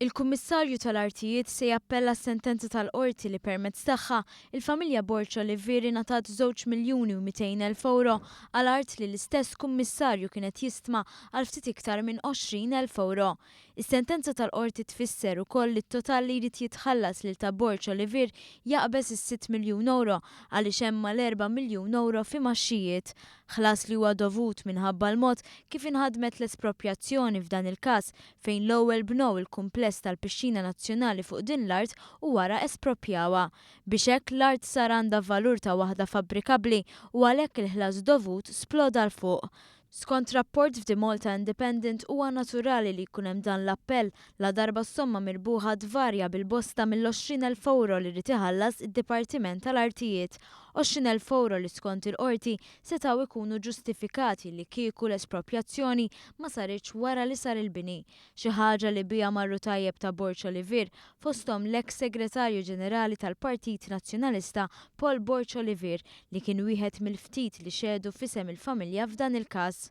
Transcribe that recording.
Il-Kummissarju tal-Artijiet se jappella s-sentenza tal-qorti li permezz tagħha il-familja Borċ Olivieri ngħatat 2,200,000 euro għal art li l-istess kummissarju kienet jistma' għal ftit iktar minn 20,000 euro. Is-sentenza tal-qorti tfisser ukoll li t-total li jrid jitħallas lil ta' Borċ Olivier jaqbeż is-6 miljun euro għaliex hemm mal-4 miljun euro fi maxxijiet. Ħlas li huwa dovut minħabba l-mod kif inħadmet l-espropjazzjoni f'dan il-każ fejn l-ewwel bnew il-kumpless tal-Pixxina Nazzjonali fuq din l-art u wara espropjawha. Biex hekk l-art sar għandha valur ta' waħda fabbrikabbli u għalhekk il-ħlas dovut sploda l fuq. Skont rapport f'The Malta Independent huwa naturali li jkun hemm dan l-appell la darba s-somma mirbuħa tvarja bil-bosta mill-20,000 euro li rid iħallas id-Dipartiment tal-Artijiet. 20,000 euro li skont il-qorti setgħu jkunu ġustifikati li kieku l-espropjazzjoni ma saritx wara li sar il-bini. Xi ħaġa li biha marru tajjeb ta' Borċ Olivier fosthom l-eks segretarju ġenerali tal-Partit Nazzjonalista Paul Borċ Olivier li kien wieħed mill-ftit li xedu f'isem il-familja f'dan il-każ.